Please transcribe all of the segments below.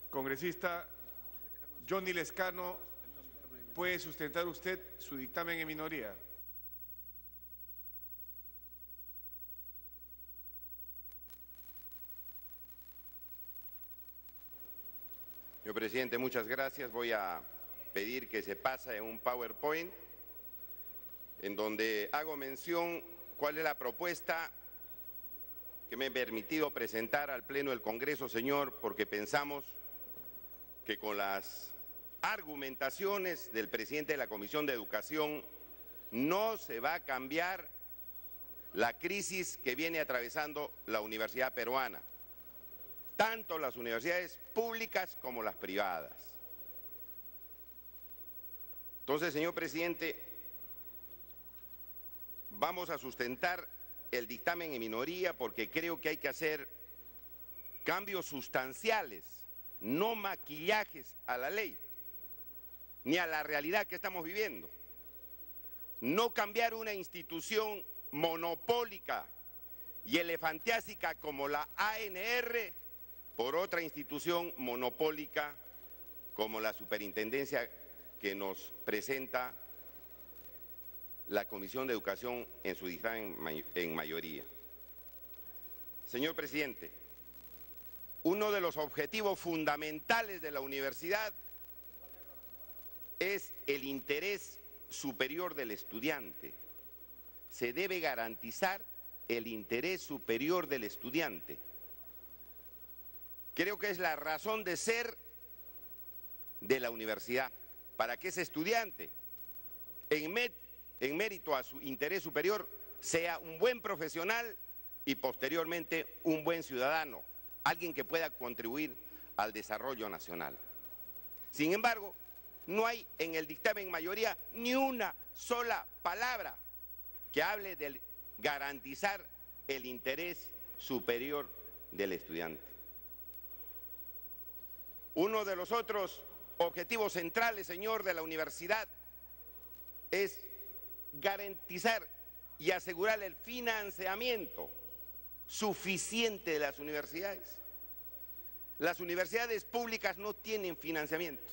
Congresista Johnny Lescano, ¿puede sustentar usted su dictamen en minoría? Señor presidente, muchas gracias. Voy a pedir que se pase en un PowerPoint en donde hago mención cuál es la propuesta que me he permitido presentar al Pleno del Congreso, señor, porque pensamos que con las argumentaciones del presidente de la Comisión de Educación no se va a cambiar la crisis que viene atravesando la universidad peruana, tanto las universidades públicas como las privadas. Entonces, señor presidente, vamos a sustentar el dictamen en minoría porque creo que hay que hacer cambios sustanciales, no maquillajes a la ley, ni a la realidad que estamos viviendo. No cambiar una institución monopólica y elefantiásica como la ANR por otra institución monopólica como la superintendencia que nos presenta la Comisión de Educación en su dictamen en mayoría. Señor presidente, uno de los objetivos fundamentales de la universidad es el interés superior del estudiante. Se debe garantizar el interés superior del estudiante. Creo que es la razón de ser de la universidad, para que ese estudiante, en mérito a su interés superior, sea un buen profesional y posteriormente un buen ciudadano, alguien que pueda contribuir al desarrollo nacional. Sin embargo, no hay en el dictamen mayoría ni una sola palabra que hable de garantizar el interés superior del estudiante. Uno de los otros objetivos centrales, señor, de la universidad es garantizar y asegurar el financiamiento suficiente de las universidades. Las universidades públicas no tienen financiamiento.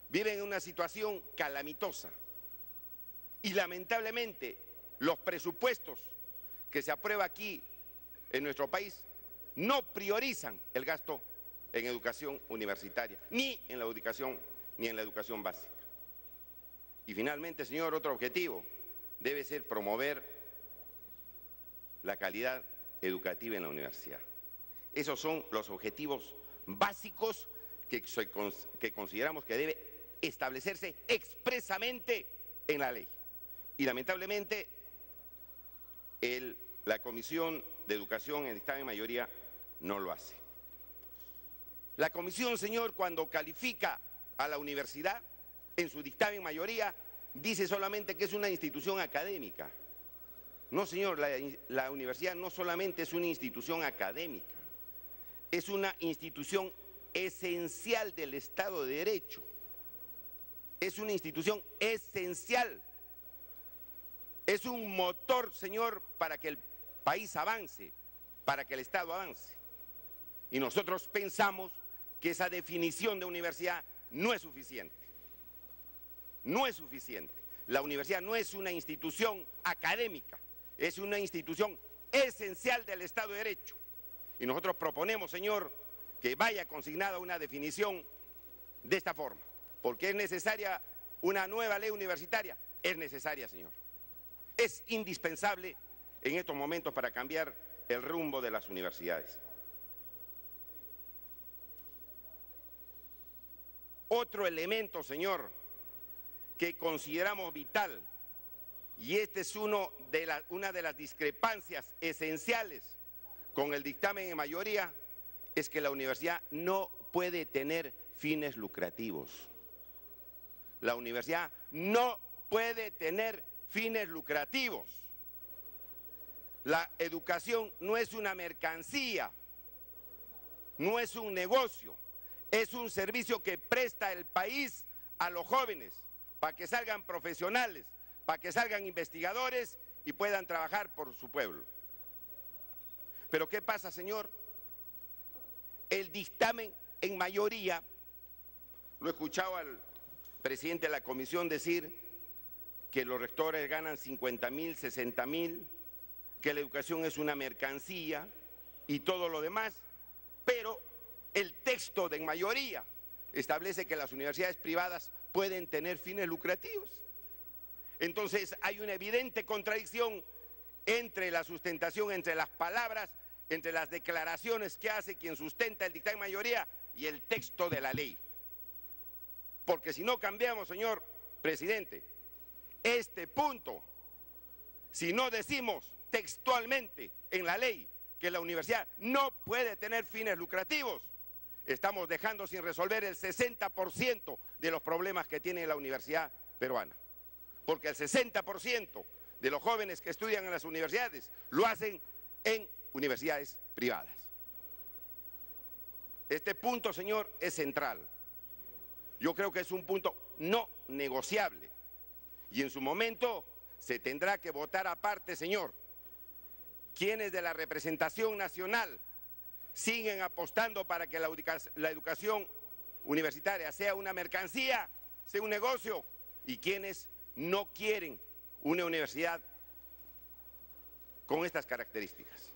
Viven en una situación calamitosa y lamentablemente los presupuestos que se aprueban aquí en nuestro país no priorizan el gasto en educación universitaria, ni en la educación básica. Y finalmente, señor, otro objetivo debe ser promover la calidad educativa en la universidad. Esos son los objetivos básicos que consideramos que debe establecerse expresamente en la ley. Y lamentablemente la Comisión de Educación en dictamen mayoría no lo hace. La Comisión, señor, cuando califica a la universidad en su dictamen mayoría, dice solamente que es una institución académica. No, señor, la universidad no solamente es una institución académica, es una institución esencial del Estado de Derecho. Es una institución esencial. Es un motor, señor, para que el país avance, para que el Estado avance. Y nosotros pensamos que esa definición de universidad no es suficiente. No es suficiente. La universidad no es una institución académica, es una institución esencial del Estado de Derecho. Y nosotros proponemos, señor, que vaya consignada una definición de esta forma. ¿Porque es necesaria una nueva ley universitaria? Es necesaria, señor. Es indispensable en estos momentos para cambiar el rumbo de las universidades. Otro elemento, señor, que consideramos vital, y esta es una de las discrepancias esenciales con el dictamen en mayoría, es que la universidad no puede tener fines lucrativos. La universidad no puede tener fines lucrativos. La educación no es una mercancía, no es un negocio, es un servicio que presta el país a los jóvenes para que salgan profesionales, para que salgan investigadores y puedan trabajar por su pueblo. Pero ¿qué pasa, señor? el dictamen en mayoría, lo he escuchado al presidente de la comisión decir que los rectores ganan 50.000, 60.000, que la educación es una mercancía y todo lo demás, pero el texto de en mayoría establece que las universidades privadas pueden tener fines lucrativos. Entonces hay una evidente contradicción entre la sustentación, entre las palabras, entre las declaraciones que hace quien sustenta el dictamen de mayoría y el texto de la ley. Porque si no cambiamos, señor presidente, este punto, si no decimos textualmente en la ley que la universidad no puede tener fines lucrativos, estamos dejando sin resolver el 60% de los problemas que tiene la universidad peruana. Porque el 60% de los jóvenes que estudian en las universidades lo hacen en universidades privadas. Este punto, señor, es central. Yo creo que es un punto no negociable. Y en su momento se tendrá que votar aparte, señor. Quienes de la representación nacional siguen apostando para que la educación universitaria sea una mercancía, sea un negocio, y quienes no quieren una universidad con estas características.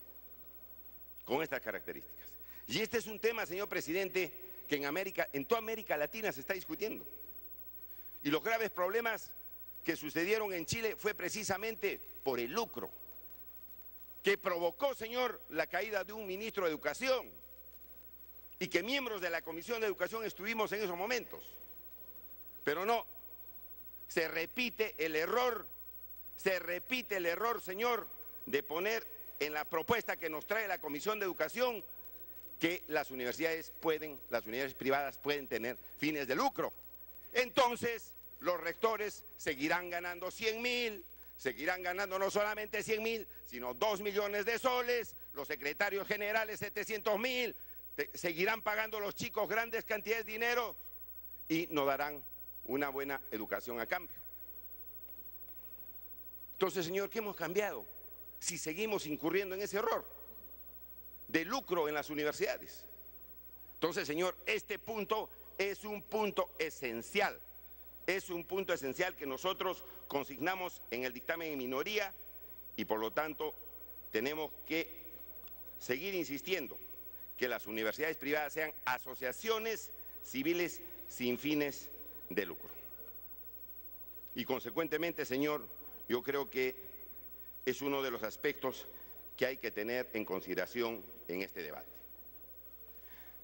Con estas características. Y este es un tema, señor presidente, que en toda América Latina se está discutiendo. Y los graves problemas que sucedieron en Chile fue precisamente por el lucro, que provocó, señor, la caída de un ministro de Educación y que miembros de la Comisión de Educación estuvimos en esos momentos. Pero no, se repite el error, señor, de poner en la propuesta que nos trae la Comisión de Educación que las universidades privadas pueden tener fines de lucro. Entonces, los rectores seguirán ganando 100.000, seguirán ganando no solamente 100.000, sino 2 millones de soles, los secretarios generales 700.000, seguirán pagando los chicos grandes cantidades de dinero y nos darán una buena educación a cambio. Entonces, señor, ¿qué hemos cambiado si seguimos incurriendo en ese error de lucro en las universidades? Entonces, señor, este punto es un punto esencial. Es un punto esencial que nosotros consignamos en el dictamen en minoría y por lo tanto tenemos que seguir insistiendo que las universidades privadas sean asociaciones civiles sin fines de lucro. Y consecuentemente, señor, yo creo que es uno de los aspectos que hay que tener en consideración en este debate.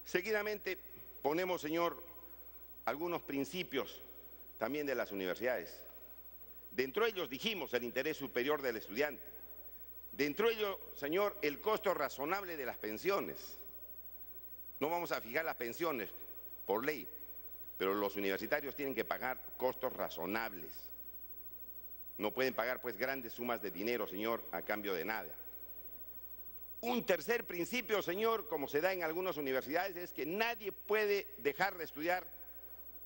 Seguidamente ponemos, señor, algunos principios también de las universidades. Dentro de ellos dijimos el interés superior del estudiante. Dentro de ello, señor, el costo razonable de las pensiones. No vamos a fijar las pensiones por ley, pero los universitarios tienen que pagar costos razonables. No pueden pagar pues grandes sumas de dinero, señor, a cambio de nada. Un tercer principio, señor, como se da en algunas universidades, es que nadie puede dejar de estudiar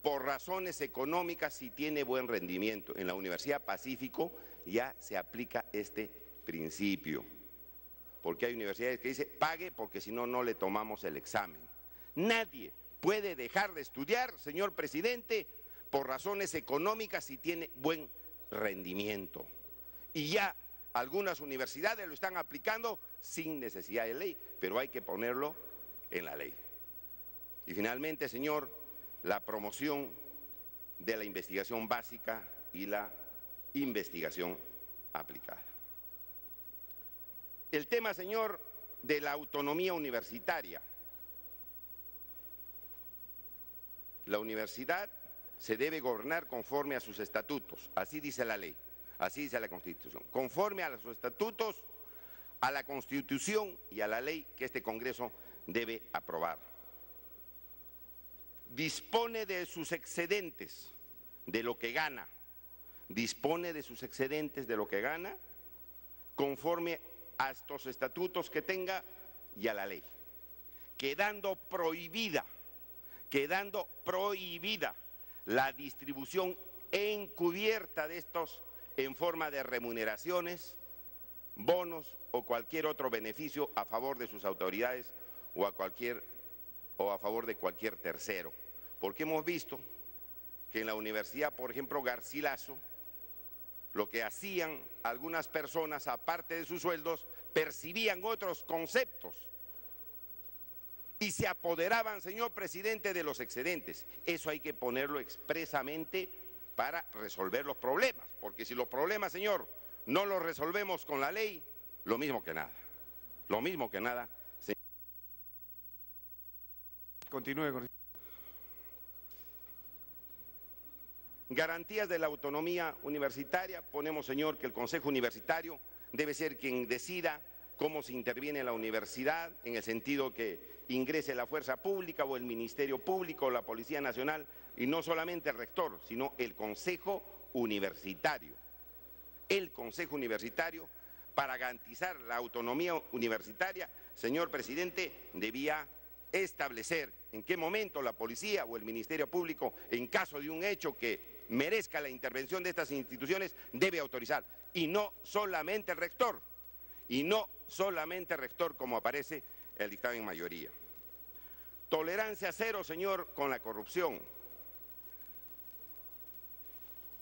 por razones económicas si tiene buen rendimiento. En la Universidad Pacífico ya se aplica este principio, porque hay universidades que dicen pague porque si no, no le tomamos el examen. Nadie puede dejar de estudiar, señor presidente, por razones económicas si tiene buen rendimiento. Y ya algunas universidades lo están aplicando sin necesidad de ley, pero hay que ponerlo en la ley. Y finalmente, señor, la promoción de la investigación básica y la investigación aplicada. El tema, señor, de la autonomía universitaria. La universidad se debe gobernar conforme a sus estatutos, así dice la ley, así dice la Constitución, conforme a sus estatutos, a la Constitución y a la ley que este Congreso debe aprobar. Dispone de sus excedentes, de lo que gana, dispone de sus excedentes de lo que gana, conforme a estos estatutos que tenga y a la ley, quedando prohibida la distribución encubierta de estos en forma de remuneraciones, bonos o cualquier otro beneficio a favor de sus autoridades o a cualquier o a favor de cualquier tercero, porque hemos visto que en la Universidad, por ejemplo, Garcilaso, lo que hacían algunas personas, aparte de sus sueldos, percibían otros conceptos y se apoderaban, señor presidente, de los excedentes. Eso hay que ponerlo expresamente para resolver los problemas, porque si los problemas, señor, no los resolvemos con la ley, lo mismo que nada. Lo mismo que nada. Continúe con... Garantías de la autonomía universitaria. Ponemos, señor, que el Consejo Universitario debe ser quien decida cómo se interviene en la universidad, en el sentido que ingrese la fuerza pública o el Ministerio Público o la Policía Nacional, y no solamente el rector, sino el Consejo Universitario. El Consejo Universitario, para garantizar la autonomía universitaria, señor presidente, debía establecer en qué momento la policía o el Ministerio Público, en caso de un hecho que merezca la intervención de estas instituciones, debe autorizar, y no solamente el rector, como aparece en el dictamen mayoría. Tolerancia cero, señor, con la corrupción.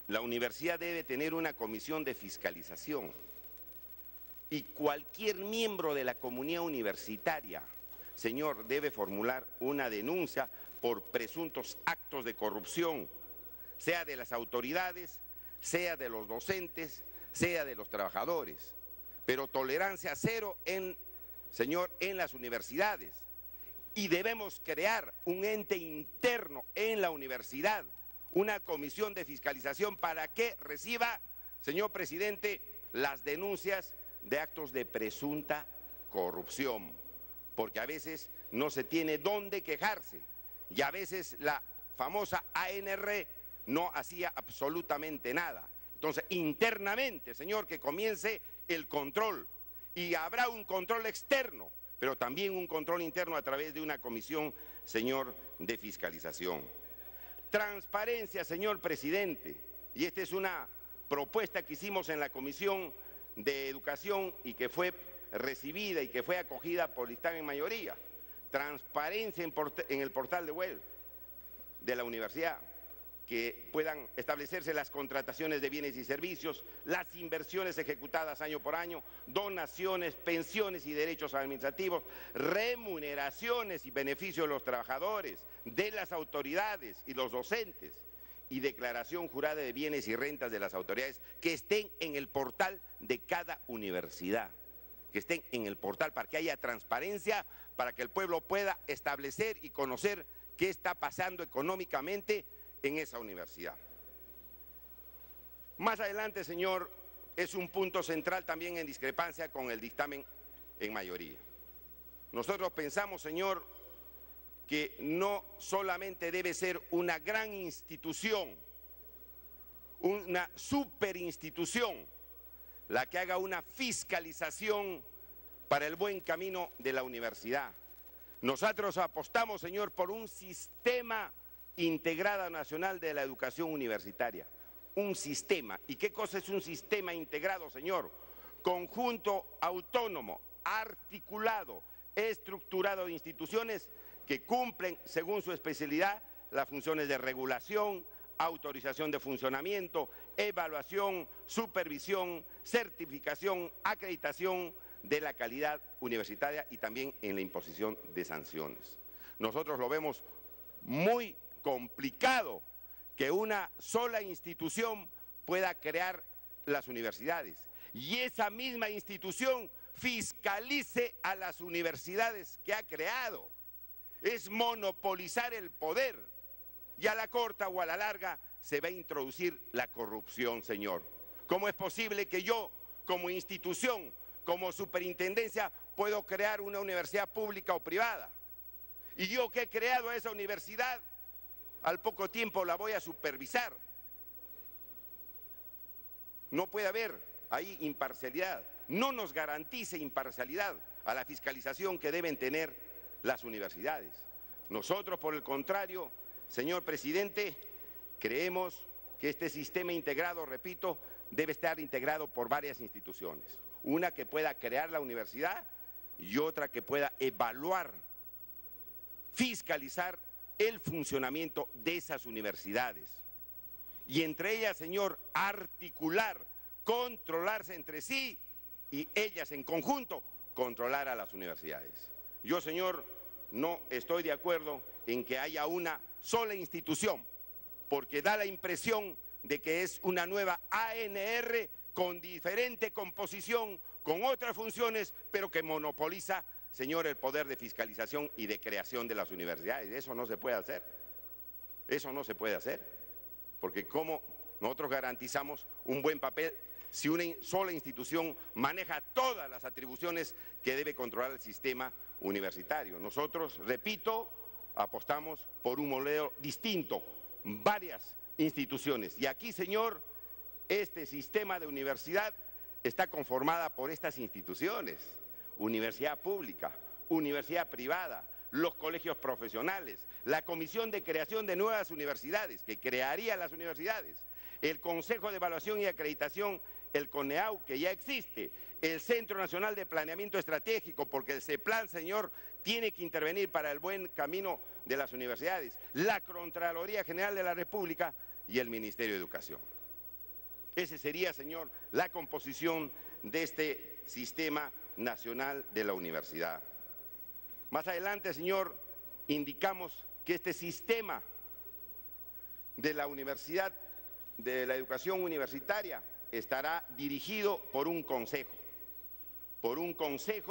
La universidad debe tener una comisión de fiscalización y cualquier miembro de la comunidad universitaria, señor, debe formular una denuncia por presuntos actos de corrupción, sea de las autoridades, sea de los docentes, sea de los trabajadores. Pero tolerancia cero, señor, en las universidades. Y debemos crear un ente interno en la universidad, una comisión de fiscalización para que reciba, señor presidente, las denuncias de actos de presunta corrupción, porque a veces no se tiene dónde quejarse y a veces la famosa ANR no hacía absolutamente nada. Entonces, internamente, señor, que comience el control, y habrá un control externo, pero también un control interno a través de una comisión, señor, de fiscalización. Transparencia, señor presidente, y esta es una propuesta que hicimos en la Comisión de Educación y que fue recibida y que fue acogida por el dictamen mayoría. Transparencia en el portal de web de la universidad, que puedan establecerse las contrataciones de bienes y servicios, las inversiones ejecutadas año por año, donaciones, pensiones y derechos administrativos, remuneraciones y beneficios de los trabajadores, de las autoridades y los docentes, y declaración jurada de bienes y rentas de las autoridades, que estén en el portal de cada universidad, que estén en el portal para que haya transparencia, para que el pueblo pueda establecer y conocer qué está pasando económicamente en esa universidad. Más adelante, señor, es un punto central también en discrepancia con el dictamen en mayoría. Nosotros pensamos, señor, que no solamente debe ser una gran institución, una superinstitución, la que haga una fiscalización para el buen camino de la universidad. Nosotros apostamos, señor, por un sistema integrado nacional de la educación universitaria. Un sistema. ¿Y qué cosa es un sistema integrado, señor? Conjunto autónomo, articulado, estructurado de instituciones que cumplen, según su especialidad, las funciones de regulación, autorización de funcionamiento, evaluación, supervisión, certificación, acreditación de la calidad universitaria y también en la imposición de sanciones. Nosotros lo vemos muy complicado que una sola institución pueda crear las universidades y esa misma institución fiscalice a las universidades que ha creado. Es monopolizar el poder y a la corta o a la larga se va a introducir la corrupción, señor. ¿Cómo es posible que yo, como institución, como superintendencia, puedo crear una universidad pública o privada? Y yo que he creado esa universidad, al poco tiempo la voy a supervisar. No puede haber ahí imparcialidad. No nos garantice imparcialidad a la fiscalización que deben tener las universidades. Nosotros, por el contrario, señor presidente, creemos que este sistema integrado, repito, debe estar integrado por varias instituciones. Una que pueda crear la universidad y otra que pueda evaluar fiscalizar el funcionamiento de esas universidades. Y entre ellas, señor, articular, controlarse entre sí y ellas en conjunto, controlar a las universidades. Yo, señor, no estoy de acuerdo en que haya una sola institución, porque da la impresión de que es una nueva ANR con diferente composición, con otras funciones, pero que monopoliza, señor, el poder de fiscalización y de creación de las universidades. Eso no se puede hacer. Eso no se puede hacer. Porque ¿cómo nosotros garantizamos un buen papel si una sola institución maneja todas las atribuciones que debe controlar el sistema universitario? Nosotros, repito, apostamos por un modelo distinto, varias instituciones. Y aquí, señor, este sistema de universidad está conformada por estas instituciones: universidad pública, universidad privada, los colegios profesionales, la Comisión de Creación de Nuevas Universidades, que crearía las universidades, el Consejo de Evaluación y Acreditación, el CONEAU, que ya existe, el Centro Nacional de Planeamiento Estratégico, porque el CEPLAN, señor, tiene que intervenir para el buen camino de las universidades, la Contraloría General de la República y el Ministerio de Educación. Ese sería, señor, la composición de este Sistema Nacional de la Universidad. Más adelante, señor, indicamos que este sistema de la universidad, de la educación universitaria, estará dirigido por un consejo,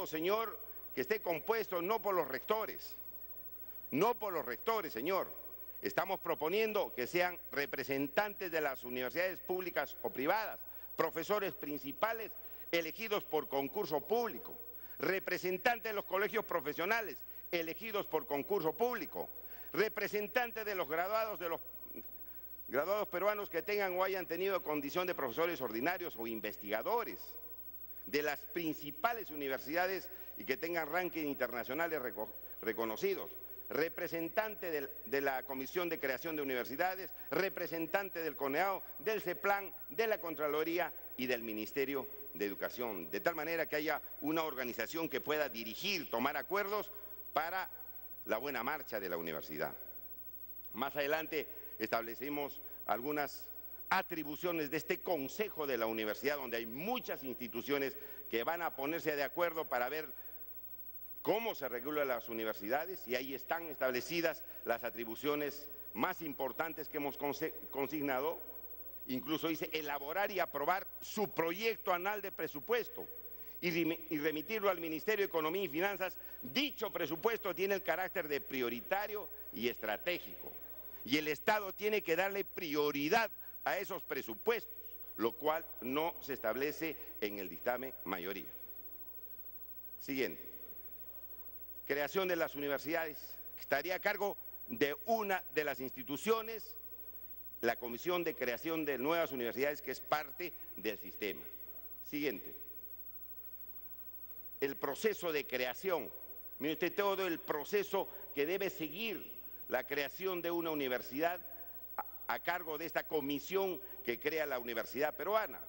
señor, que esté compuesto no por los rectores, señor. Estamos proponiendo que sean representantes de las universidades públicas o privadas, profesores principales elegidos por concurso público, representantes de los colegios profesionales elegidos por concurso público, representantes de los graduados peruanos que tengan o hayan tenido condición de profesores ordinarios o investigadores de las principales universidades y que tengan rankings internacionales reconocidos, representante de la Comisión de Creación de Universidades, representante del CONEAU, del CEPLAN, de la Contraloría y del Ministerio de Educación, de tal manera que haya una organización que pueda dirigir, tomar acuerdos para la buena marcha de la universidad. Más adelante establecimos algunas atribuciones de este Consejo de la Universidad, donde hay muchas instituciones que van a ponerse de acuerdo para ver cómo se regulan las universidades, y ahí están establecidas las atribuciones más importantes que hemos consignado. Incluso dice elaborar y aprobar su proyecto anual de presupuesto y remitirlo al Ministerio de Economía y Finanzas. Dicho presupuesto tiene el carácter de prioritario y estratégico, y el Estado tiene que darle prioridad a esos presupuestos, lo cual no se establece en el dictamen mayoría. Siguiente. Creación de las universidades. Estaría a cargo de una de las instituciones, la Comisión de Creación de Nuevas Universidades, que es parte del sistema. Siguiente. El proceso de creación. Mire usted todo el proceso que debe seguir la creación de una universidad a cargo de esta comisión que crea la Universidad Peruana.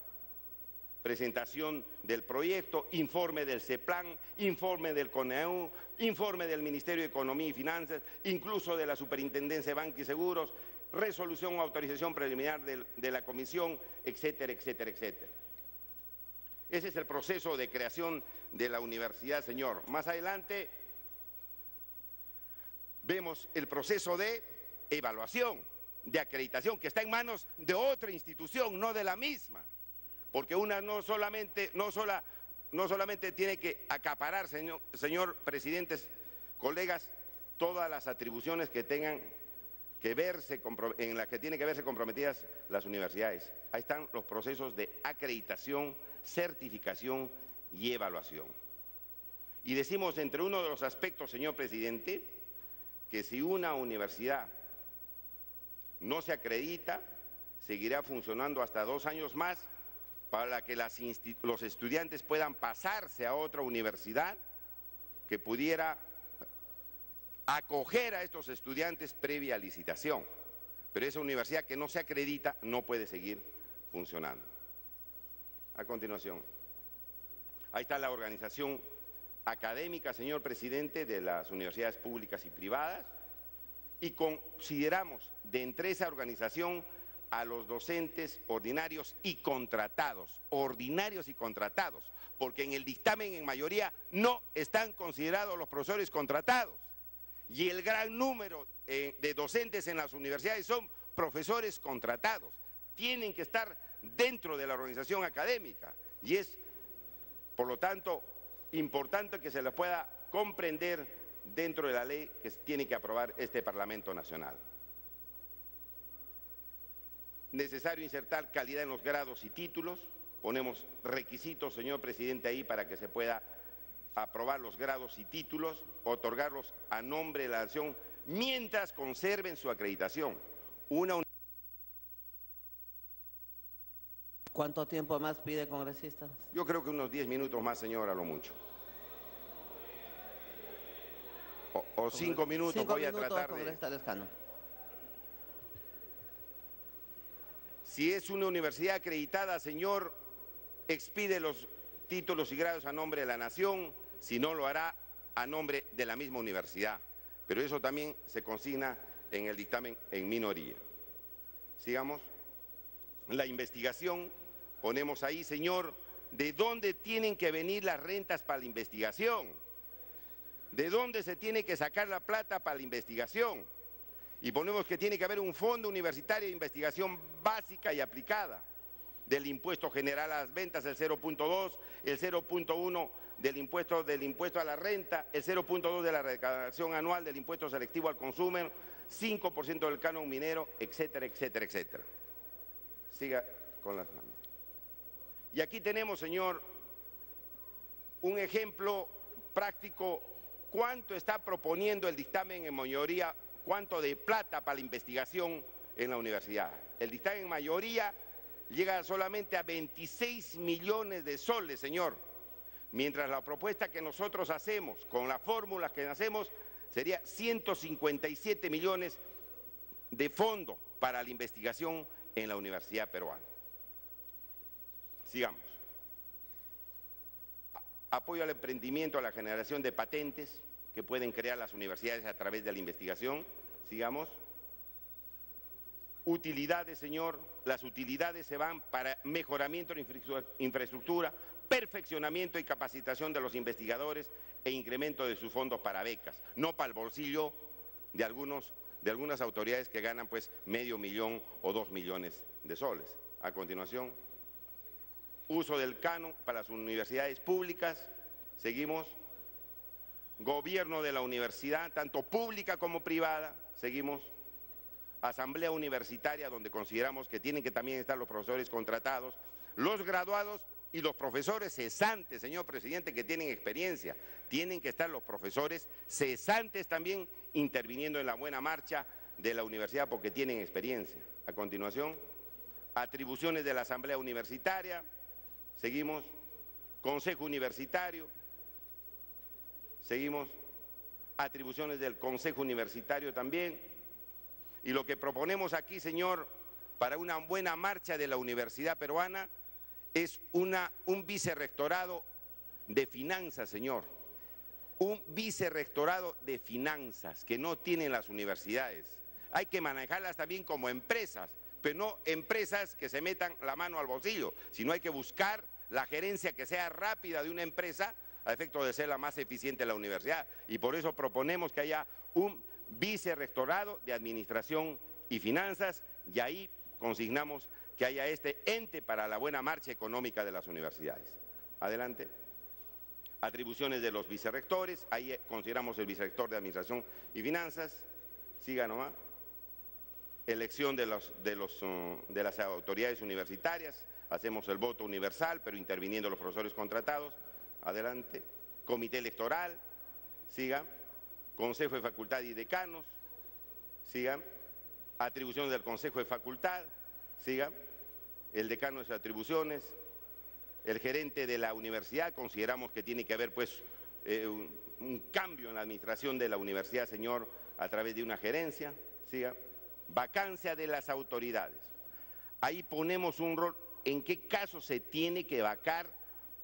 Presentación del proyecto, informe del CEPLAN, informe del CONEAU, informe del Ministerio de Economía y Finanzas, incluso de la Superintendencia de Banca y Seguros, resolución o autorización preliminar de la comisión, etcétera, etcétera, etcétera. Ese es el proceso de creación de la universidad, señor. Más adelante vemos el proceso de evaluación, de acreditación, que está en manos de otra institución, no de la misma. Porque una no solamente tiene que acaparar, señor presidente, colegas, todas las atribuciones que tengan que verse, en las que tienen que verse comprometidas las universidades. Ahí están los procesos de acreditación, certificación y evaluación. Y decimos entre uno de los aspectos, señor presidente, que si una universidad no se acredita, seguirá funcionando hasta 2 años más, para que los estudiantes puedan pasarse a otra universidad que pudiera acoger a estos estudiantes previa licitación. Pero esa universidad que no se acredita no puede seguir funcionando. A continuación, ahí está la organización académica, señor presidente, de las universidades públicas y privadas, y consideramos de entre esa organización a los docentes ordinarios y contratados, porque en el dictamen en mayoría no están considerados los profesores contratados, y el gran número de docentes en las universidades son profesores contratados, tienen que estar dentro de la organización académica, y es, por lo tanto, importante que se les pueda comprender dentro de la ley que tiene que aprobar este Parlamento Nacional. Necesario insertar calidad en los grados y títulos. Ponemos requisitos, señor presidente, ahí para que se pueda aprobar los grados y títulos, otorgarlos a nombre de la nación mientras conserven su acreditación. ¿Cuánto tiempo más pide, congresista? Yo creo que unos 10 minutos más, señor, a lo mucho. O 5 minutos, voy a tratar de... Congresista Lescano. Si es una universidad acreditada, señor, expide los títulos y grados a nombre de la nación, si no lo hará a nombre de la misma universidad. Pero eso también se consigna en el dictamen en minoría. Sigamos. La investigación, ponemos ahí, señor, ¿de dónde tienen que venir las rentas para la investigación? ¿De dónde se tiene que sacar la plata para la investigación? Y ponemos que tiene que haber un fondo universitario de investigación básica y aplicada, del impuesto general a las ventas, el 0.2, el 0.1 del impuesto a la renta, el 0.2 de la recaudación anual del impuesto selectivo al consumo, 5% del canon minero, etcétera, etcétera, etcétera. Siga con las manos. Y aquí tenemos, señor, un ejemplo práctico, cuánto está proponiendo el dictamen en mayoría, cuánto de plata para la investigación en la universidad. El dictamen en mayoría llega solamente a 26 millones de soles, señor, mientras la propuesta que nosotros hacemos, con las fórmulas que hacemos, sería 157 millones de fondo para la investigación en la universidad peruana. Sigamos. Apoyo al emprendimiento, a la generación de patentes que pueden crear las universidades a través de la investigación. Sigamos. Utilidades, señor. Las utilidades se van para mejoramiento de infraestructura, perfeccionamiento y capacitación de los investigadores e incremento de sus fondos para becas, no para el bolsillo de algunas autoridades que ganan pues medio millón o 2 millones de soles. A continuación, uso del canon para las universidades públicas. Seguimos. Gobierno de la universidad, tanto pública como privada. Seguimos. Asamblea universitaria, donde consideramos que tienen que también estar los profesores contratados, los graduados y los profesores cesantes, señor presidente, que tienen experiencia. Tienen que estar los profesores cesantes también interviniendo en la buena marcha de la universidad porque tienen experiencia. A continuación, atribuciones de la Asamblea Universitaria. Seguimos. Consejo Universitario. Seguimos. Atribuciones del Consejo Universitario también. Y lo que proponemos aquí, señor, para una buena marcha de la universidad peruana es un vicerrectorado de finanzas, señor. Un vicerrectorado de finanzas que no tienen las universidades. Hay que manejarlas también como empresas, pero no empresas que se metan la mano al bolsillo, sino hay que buscar la gerencia que sea rápida de una empresa a efecto de ser la más eficiente de la universidad. Y por eso proponemos que haya un vicerrectorado de Administración y Finanzas y ahí consignamos que haya este ente para la buena marcha económica de las universidades. Adelante. Atribuciones de los vicerrectores, ahí consideramos el vicerrector de Administración y Finanzas. Siga nomás. Elección de las autoridades universitarias, hacemos el voto universal, pero interviniendo los profesores contratados. Adelante. Comité electoral. Siga. Consejo de Facultad y Decanos, siga. Atribuciones del Consejo de Facultad, siga. El decano de sus atribuciones, el gerente de la universidad, consideramos que tiene que haber pues un cambio en la administración de la universidad, señor, a través de una gerencia, siga. Vacancia de las autoridades. Ahí ponemos un rol, en qué caso se tiene que vacar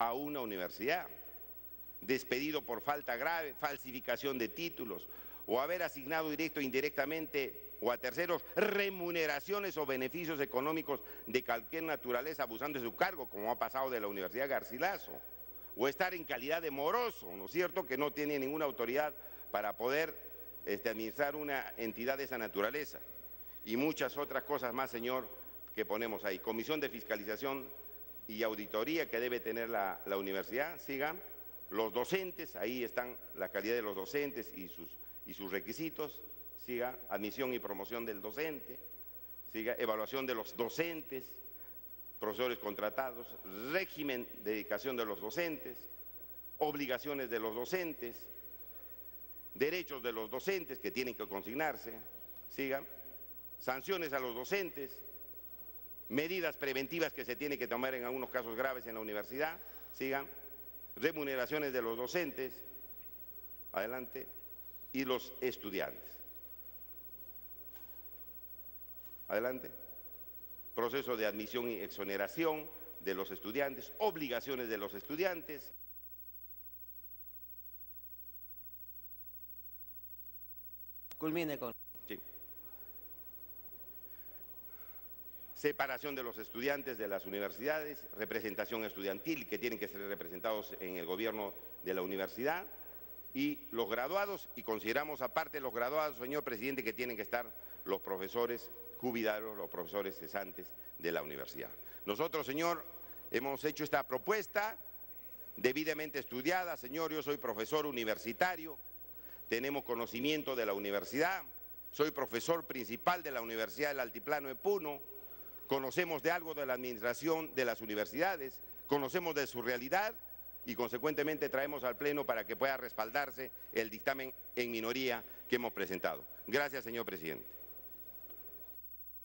a una universidad. despedido por falta grave, falsificación de títulos, o haber asignado directo o indirectamente o a terceros remuneraciones o beneficios económicos de cualquier naturaleza abusando de su cargo, como ha pasado de la Universidad Garcilaso, o estar en calidad de moroso, ¿no es cierto?, que no tiene ninguna autoridad para poder administrar una entidad de esa naturaleza, y muchas otras cosas más, señor, que ponemos ahí. Comisión de Fiscalización y Auditoría que debe tener la universidad, siga. Los docentes, ahí están la calidad de los docentes y sus requisitos, siga. Admisión y promoción del docente, siga. Evaluación de los docentes, profesores contratados, régimen de dedicación de los docentes, obligaciones de los docentes, derechos de los docentes que tienen que consignarse, siga. Sanciones a los docentes, medidas preventivas que se tienen que tomar en algunos casos graves en la universidad, sigan, remuneraciones de los docentes, adelante, y los estudiantes. Adelante. Proceso de admisión y exoneración de los estudiantes, obligaciones de los estudiantes. Culmine con... Sí. Separación de los estudiantes de las universidades, representación estudiantil que tienen que ser representados en el gobierno de la universidad, y los graduados, y consideramos aparte los graduados, señor presidente, que tienen que estar los profesores jubilados, los profesores cesantes de la universidad. Nosotros, señor, hemos hecho esta propuesta debidamente estudiada, señor. Yo soy profesor universitario, tenemos conocimiento de la universidad, soy profesor principal de la Universidad del Altiplano de Puno, conocemos de algo de la administración de las universidades, conocemos de su realidad y consecuentemente traemos al Pleno para que pueda respaldarse el dictamen en minoría que hemos presentado. Gracias, señor presidente.